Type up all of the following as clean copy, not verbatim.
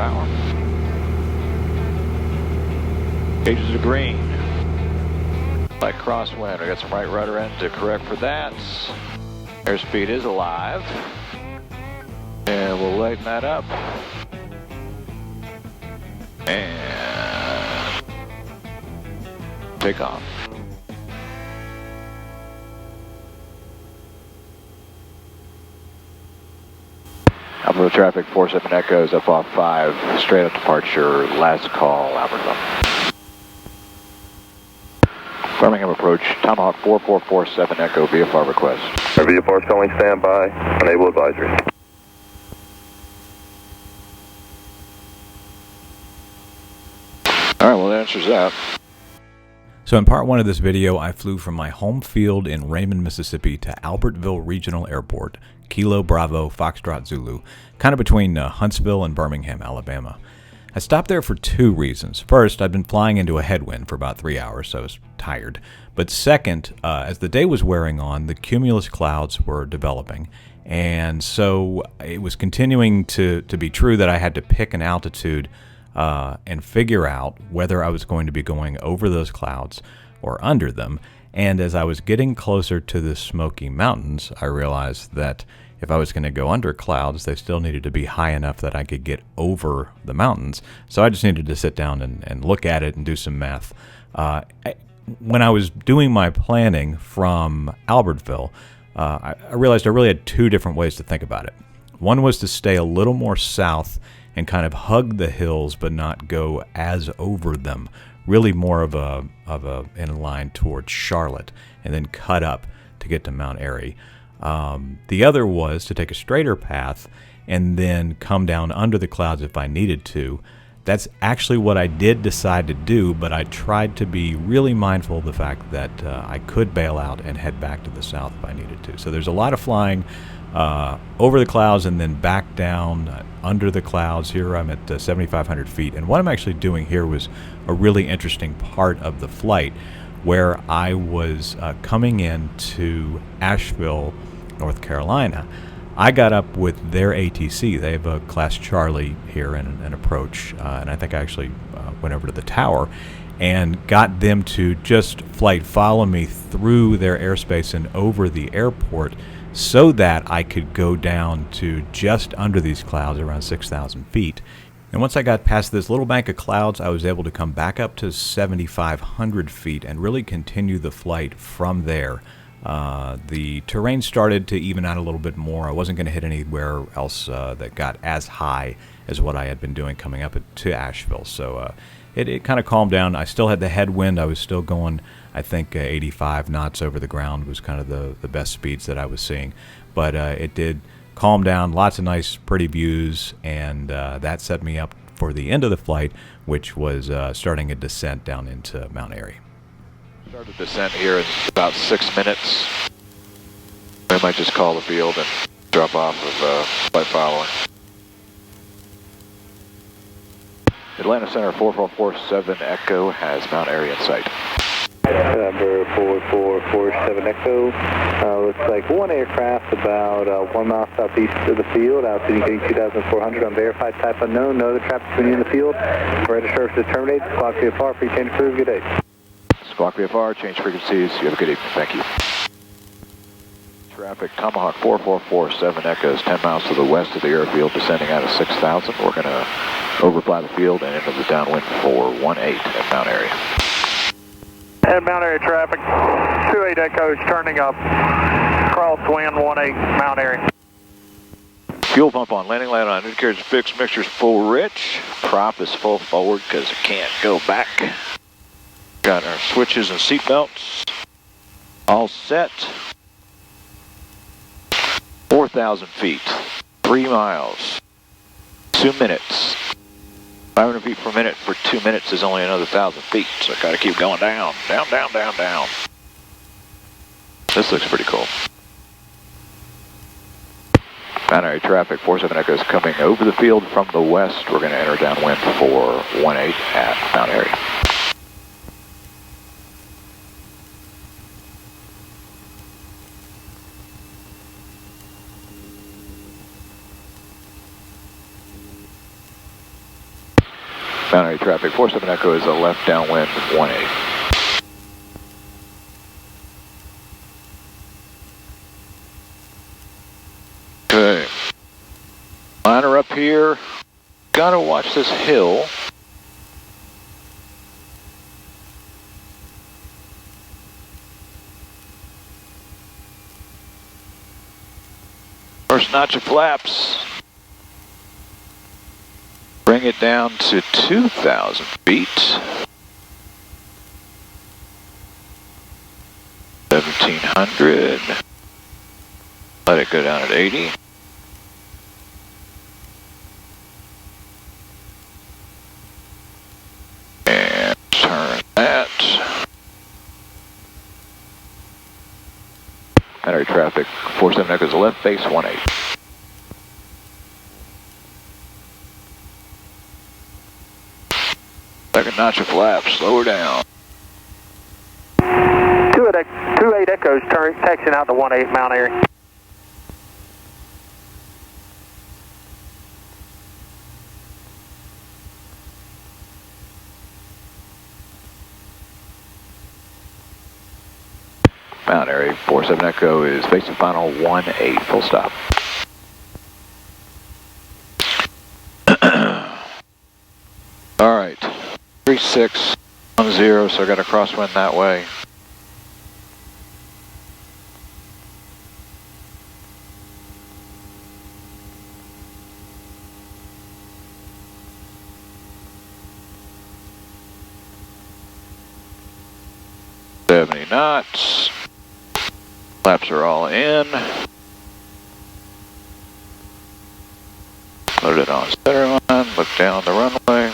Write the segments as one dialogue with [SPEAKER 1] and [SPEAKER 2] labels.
[SPEAKER 1] power. Gauges are green. Like crosswind, we got some right rudder end to correct for that. Airspeed is alive. And we'll lighten that up. And take off. Albertville traffic, 47 Echoes up off 5, straight up departure, last call, Albertville. Birmingham approach, Tomahawk 4447 Echo, VFR request.
[SPEAKER 2] VFR calling standby, enable advisory.
[SPEAKER 1] Alright, well that answers that.
[SPEAKER 3] So in part one of this video, I flew from my home field in Raymond, Mississippi to Albertville Regional Airport, Kilo Bravo Foxtrot Zulu, kind of between Huntsville and Birmingham, Alabama. I stopped there for two reasons. First, I'd been flying into a headwind for about 3 hours, so I was tired. But second, as the day was wearing on, the cumulus clouds were developing. And so it was continuing to be true that I had to pick an altitude and figure out whether I was going to be going over those clouds or under them. And as I was getting closer to the Smoky Mountains, I realized that if I was going to go under clouds, they still needed to be high enough that I could get over the mountains. So I just needed to sit down and look at it and do some math. When I was doing my planning from Albertville, I realized I really had two different ways to think about it. One was to stay a little more south and kind of hug the hills but not go as over them. Really more of a inline towards Charlotte and then cut up to get to Mount Airy. The other was to take a straighter path and then come down under the clouds if I needed to. That's actually what I did decide to do, but I tried to be really mindful of the fact that I could bail out and head back to the south if I needed to. So there's a lot of flying over the clouds and then back down under the clouds. Here I'm at 7,500 feet, and what I'm actually doing here was a really interesting part of the flight where I was coming into Asheville, North Carolina. I got up with their ATC. They have a Class Charlie here and an approach, and I think I actually went over to the tower and got them to just flight follow me through their airspace and over the airport so that I could go down to just under these clouds around 6,000 feet. And once I got past this little bank of clouds, I was able to come back up to 7,500 feet and really continue the flight from there. The terrain started to even out a little bit more. I wasn't going to hit anywhere else that got as high as what I had been doing coming up to Asheville. So it kind of calmed down. I still had the headwind. I was still going, I think 85 knots over the ground was kind of the best speeds that I was seeing. But it did calm down, lots of nice pretty views, and that set me up for the end of the flight, which was starting a descent down into Mount Airy.
[SPEAKER 1] Start the descent here in about 6 minutes. We might just call the field and drop off of flight following. Atlanta Center 4447 Echo has Mount Airy in sight.
[SPEAKER 2] Number 4447 Echo. Looks like one aircraft about 1 mile southeast of the field, altitude getting 2,400 on verified type unknown. No other traffic between you and the field. Ready to service terminate. Squawk VFR, free change crew. Good day.
[SPEAKER 1] Squawk VFR, change frequencies. You have a good evening. Thank you. Traffic, Tomahawk 4447 Echoes 10 miles to the west of the airfield, descending out of 6,000. We're going to overfly the field and into the downwind for 18 at Mount Airy.
[SPEAKER 4] And Mount Airy traffic, 28 Echoes turning up, crosswind 18 Mount Airy.
[SPEAKER 1] Fuel pump on, landing light on, indicators fixed, mixture's full rich. Prop is full forward because it can't go back. Got our switches and seat belts all set. 4,000 feet, 3 miles, 2 minutes. 500 feet per minute for 2 minutes is only another 1,000 feet, so I gotta keep going down, down, down, down, down. This looks pretty cool. Mount Airy traffic, 47 Echoes coming over the field from the west. We're gonna enter downwind for 18 at Mount Airy. Mount Airy traffic, 47 Echo is a left downwind 18. Okay. Liner up here. Gotta watch this hill. First notch of flaps. Bring it down to 2,000 feet. 1,700. Let it go down at 80. And turn that. Mount Airy traffic, 47 Echoes left face 18. Second notch of flaps, slow her down.
[SPEAKER 4] 28 Echoes, taxiing out to 18 Mount Airy.
[SPEAKER 1] Mount Airy, 47 Echo is facing final 18, full stop. All right, 3610, so I got a crosswind that way. Knots. Flaps are all in. Load it on center line. Look down the runway.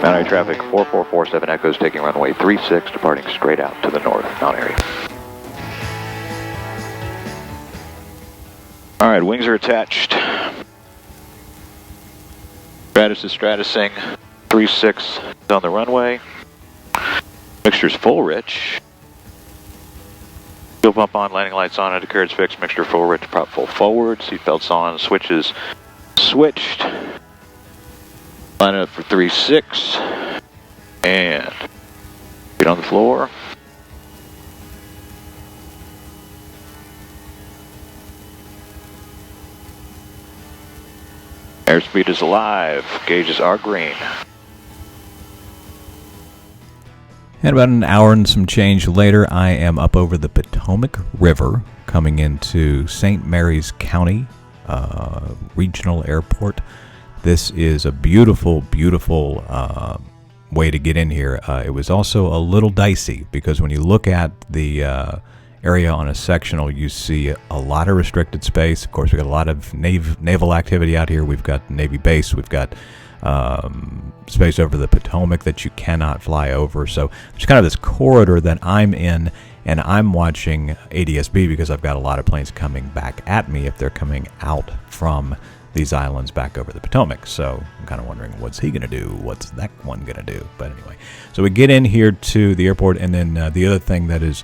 [SPEAKER 1] Mount Airy traffic, 4447 Echoes taking runway 36, departing straight out to the north, Mount Airy. All right, wings are attached. Stratus is stratusing, 36 on the runway. Mixture's full rich. Fuel pump on, landing lights on, undercarriage fixed, mixture full rich, prop full forward, seatbelts on, switches switched. Line up for 36, and feet on the floor. Airspeed is alive, gauges are green.
[SPEAKER 3] And about an hour and some change later, I am up over the Potomac River, coming into St. Mary's County Regional Airport. This is a beautiful, beautiful way to get in here. It was also a little dicey because when you look at the area on a sectional, you see a lot of restricted space. Of course, we've got a lot of naval activity out here. We've got Navy base. We've got space over the Potomac that you cannot fly over. So it's kind of this corridor that I'm in, and I'm watching ADS-B because I've got a lot of planes coming back at me if they're coming out from these islands back over the Potomac. So I'm kind of wondering, what's he going to do? What's that one going to do? But anyway, so we get in here to the airport, and then the other thing that is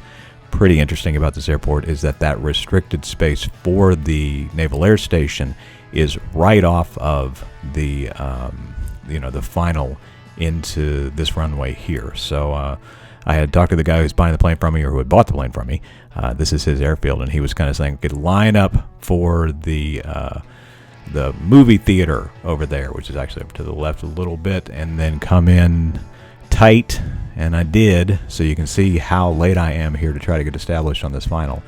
[SPEAKER 3] pretty interesting about this airport is that restricted space for the Naval Air Station is right off of the the final into this runway here. So I had talked to the guy who's buying the plane from me, or who had bought the plane from me. This is his airfield, and he was kind of saying, "Could line up for the movie theater over there," which is actually up to the left a little bit, and then come in tight, and I did, so you can see how late I am here to try to get established on this final.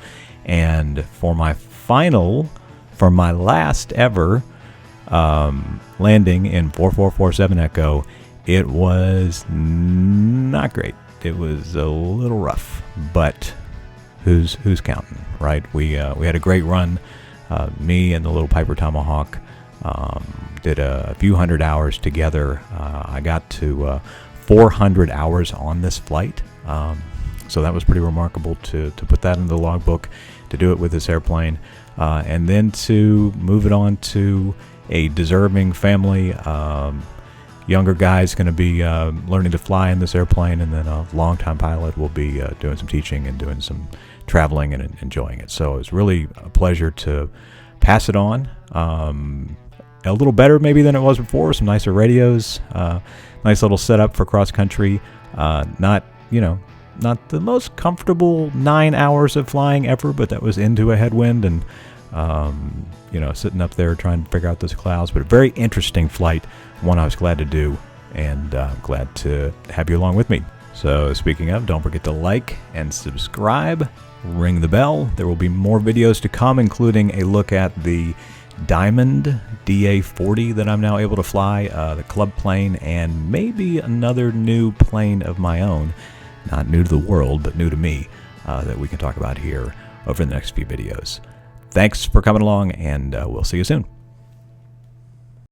[SPEAKER 3] And for my final, for my last ever landing in 4447 Echo, it was not great. It was a little rough, but who's counting, right? We had a great run. Me and the little Piper Tomahawk did a few hundred hours together. I got to 400 hours on this flight, so that was pretty remarkable to put that in the logbook, to do it with this airplane, and then to move it on to a deserving family. Younger guy's going to be learning to fly in this airplane, and then a longtime pilot will be doing some teaching and doing some traveling and enjoying it. So it was really a pleasure to pass it on. A little better maybe than it was before. Some nicer radios, nice little setup for cross country. Not the most comfortable 9 hours of flying ever, but that was into a headwind and sitting up there trying to figure out those clouds. But a very interesting flight, one I was glad to do, and glad to have you along with me. So speaking of, don't forget to like and subscribe, ring the bell. There will be more videos to come, including a look at the Diamond DA-40 that I'm now able to fly, the club plane, and maybe another new plane of my own, not new to the world, but new to me, that we can talk about here over the next few videos. Thanks for coming along, and we'll see you soon.